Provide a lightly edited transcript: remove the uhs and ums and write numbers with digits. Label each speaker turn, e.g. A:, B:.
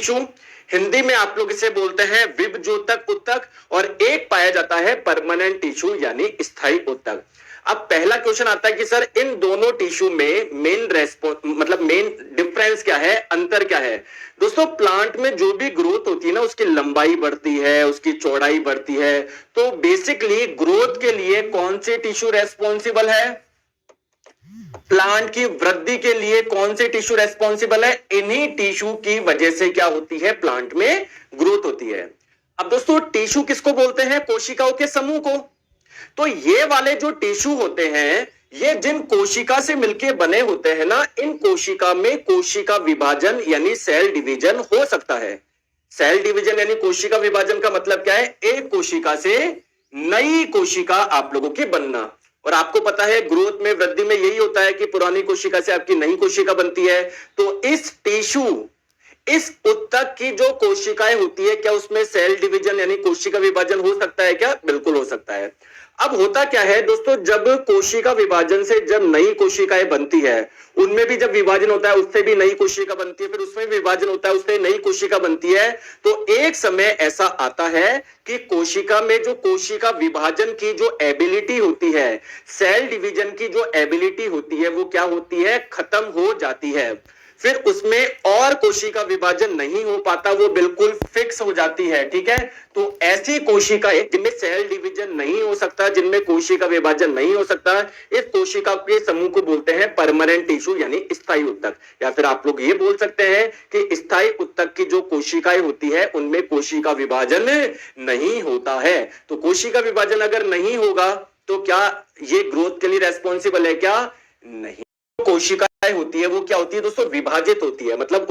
A: Tissue, Hindi में आप लोग इसे बोलते हैं विभजोतक ऊतक, और एक पाया जाता है परमानेंट टिश्यू यानी स्थायी ऊतक। अब पहला क्वेश्चन आता है कि सर इन दोनों टिश्यू में मेन मतलब मेन डिफरेंस क्या है, अंतर क्या है। दोस्तों प्लांट में जो भी ग्रोथ होती है ना, उसकी लंबाई बढ़ती है, उसकी चौड़ाई बढ़ती है। तो बेसिकली ग्रोथ के लिए कौन से टिश्यू रेस्पॉन्सिबल है, प्लांट की वृद्धि के लिए कौन से टिश्यू रेस्पॉन्सिबल है, इन्हीं टिश्यू की वजह से क्या होती है, प्लांट में ग्रोथ होती है। अब दोस्तों टिश्यू किसको बोलते हैं, कोशिकाओं के समूह को। तो ये वाले जो टिश्यू होते हैं, ये जिन कोशिका से मिलके बने होते हैं ना, इन कोशिका में कोशिका विभाजन यानी सेल डिवीजन हो सकता है। सेल डिवीजन यानी कोशिका विभाजन का मतलब क्या है, एक कोशिका से नई कोशिका आप लोगों की बनना। और आपको पता है ग्रोथ में, वृद्धि में यही होता है कि पुरानी कोशिका से आपकी नई कोशिका बनती है। तो इस टिश्यू, इस ऊतक की जो कोशिकाएं होती है, क्या उसमें सेल डिवीजन यानी कोशिका विभाजन हो सकता है क्या, बिल्कुल हो सकता है। अब होता क्या है दोस्तों, जब कोशिका विभाजन से जब नई कोशिकाएं बनती है, उनमें भी जब विभाजन होता है उससे भी नई कोशिका बनती है, फिर उसमें विभाजन होता है उससे नई कोशिका बनती है। तो एक समय ऐसा आता है कि कोशिका में जो कोशिका विभाजन की जो एबिलिटी होती है, सेल डिवीजन की जो एबिलिटी होती है, वो क्या होती है, खत्म हो जाती है। फिर उसमें और कोशिका विभाजन नहीं हो पाता, वो बिल्कुल फिक्स हो जाती है। ठीक है, तो ऐसी कोशिकाएं जिनमें सेल डिवीजन नहीं हो सकता, जिनमें कोशिका विभाजन नहीं हो सकता, इस कोशिका के समूह को बोलते हैं परमानेंट टिश्यू यानी स्थायी ऊतक। या फिर आप लोग ये बोल सकते हैं कि स्थायी ऊतक की जो कोशिकाएं होती है, उनमें कोशिका विभाजन नहीं होता है। तो कोशिका विभाजन अगर नहीं होगा तो क्या ये ग्रोथ के लिए रेस्पॉन्सिबल है क्या, नहीं। कोशिकाएं होती है वो क्या होती है दोस्तों, विभाजित होती है, मतलब